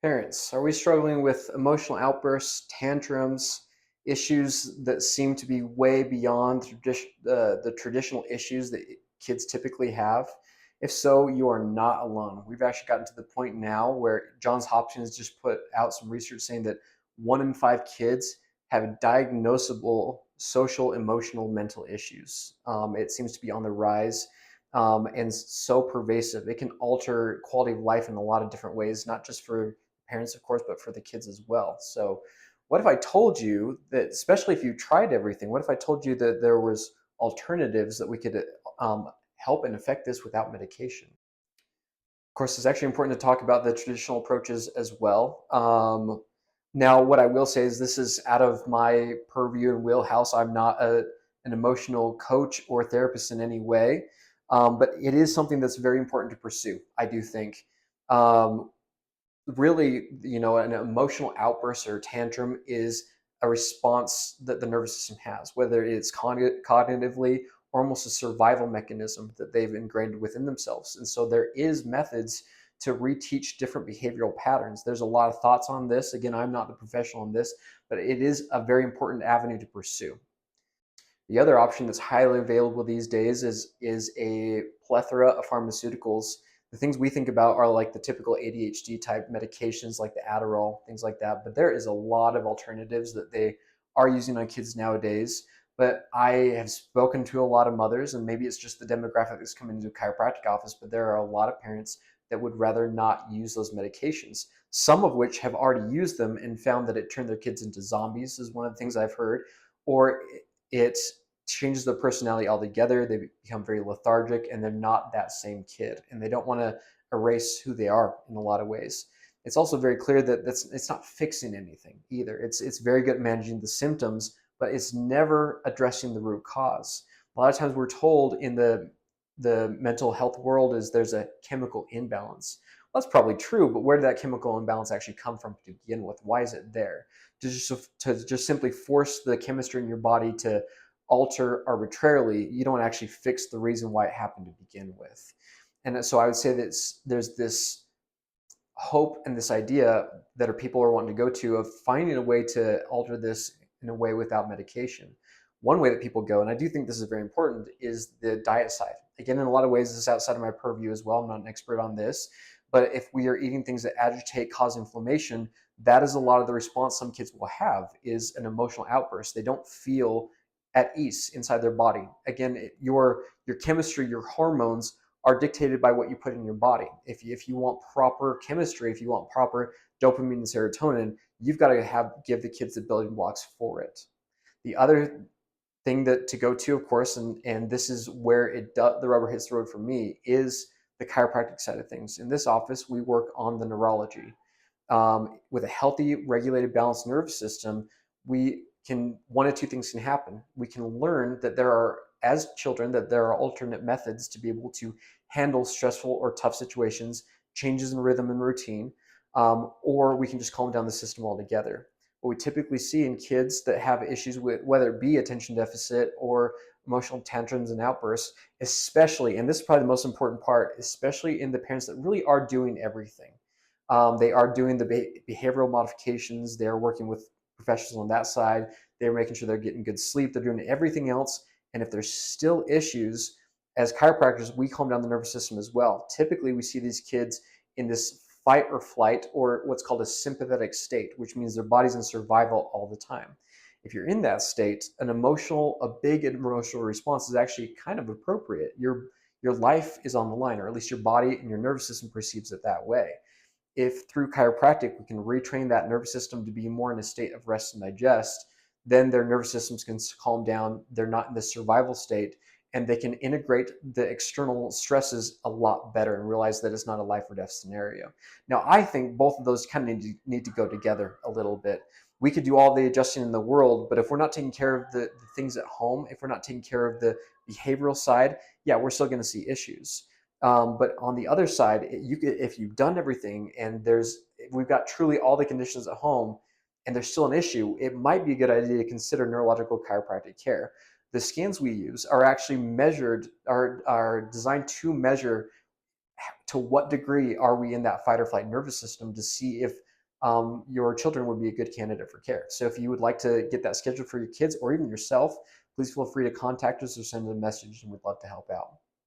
Parents, are we struggling with emotional outbursts, tantrums, issues that seem to be way beyond the traditional issues that kids typically have? If so, you are not alone. We've actually gotten to the point now where Johns Hopkins just put out some research saying that 1 in 5 kids have diagnosable social, emotional, mental issues. It seems to be on the rise, and so pervasive. It can alter quality of life in a lot of different ways, not just for parents, of course, but for the kids as well. So what if I told you that, especially if you tried everything, what if I told you that there was alternatives that we could help and affect this without medication? Of course, it's actually important to talk about the traditional approaches as well. Now, what I will say is this is out of my purview and wheelhouse. I'm not an emotional coach or therapist in any way, but it is something that's very important to pursue, I do think. Um, Really, an emotional outburst or tantrum is a response that the nervous system has, whether it's cognitively or almost a survival mechanism that they've ingrained within themselves. And so there is methods to reteach different behavioral patterns. There's a lot of thoughts on this. Again, I'm not the professional in this, but it is a very important avenue to pursue. The other option that's highly available these days is a plethora of pharmaceuticals. The things we think about are like the typical ADHD type medications like the Adderall, things like that. But there is a lot of alternatives that they are using on kids nowadays. But I have spoken to a lot of mothers, and maybe it's just the demographic that's coming into a chiropractic office, but there are a lot of parents that would rather not use those medications. Some of which have already used them and found that it turned their kids into zombies, is one of the things I've heard, or it changes their personality altogether. They become very lethargic and they're not that same kid, and they don't want to erase who they are in a lot of ways. It's also very clear that it's not fixing anything either. It's very good at managing the symptoms, but it's never addressing the root cause. A lot of times we're told in the mental health world is there's a chemical imbalance. Well, that's probably true, but where did that chemical imbalance actually come from to begin with? Why is it there? To just simply force the chemistry in your body to alter arbitrarily, you don't actually fix the reason why it happened to begin with. And so I would say that there's this hope and this idea that people are wanting to go to of finding a way to alter this in a way without medication. One way that people go, and I do think this is very important, is the diet side. Again, in a lot of ways, this is outside of my purview as well. I'm not an expert on this. But if we are eating things that agitate, cause inflammation, that is a lot of the response some kids will have, is an emotional outburst. They don't feel at ease inside their body. Again, your chemistry, your hormones are dictated by what you put in your body. If you want proper chemistry, if you want proper dopamine and serotonin, you've got to give the kids the building blocks for it. The other thing that to go to, of course, and this is where the rubber hits the road for me, is the chiropractic side of things. In this office, we work on the neurology. With a healthy, regulated, balanced nervous system, one of two things can happen. We can learn that as children, that there are alternate methods to be able to handle stressful or tough situations, changes in rhythm and routine, or we can just calm down the system altogether. What we typically see in kids that have issues with, whether it be attention deficit or emotional tantrums and outbursts, especially, and this is probably the most important part, especially in the parents that really are doing everything. They are doing the behavioral modifications. They're working with professionals on that side. They're making sure they're getting good sleep. They're doing everything else. And if there's still issues, as chiropractors, we calm down the nervous system as well. Typically, we see these kids in this fight or flight, or what's called a sympathetic state, which means their body's in survival all the time. If you're in that state, a big emotional response is actually kind of appropriate. Your life is on the line, or at least your body and your nervous system perceives it that way. If through chiropractic we can retrain that nervous system to be more in a state of rest and digest, then their nervous systems can calm down. They're not in the survival state, and they can integrate the external stresses a lot better and realize that it's not a life or death scenario. Now, I think both of those kind of need to go together a little bit. We could do all the adjusting in the world, but if we're not taking care of the things at home, if we're not taking care of the behavioral side, yeah, we're still going to see issues. But on the other side, if you've done everything and we've got truly all the conditions at home and there's still an issue, it might be a good idea to consider neurological chiropractic care. The scans we use are actually are designed to measure to what degree are we in that fight or flight nervous system to see if your children would be a good candidate for care. So if you would like to get that scheduled for your kids or even yourself, please feel free to contact us or send a message, and we'd love to help out.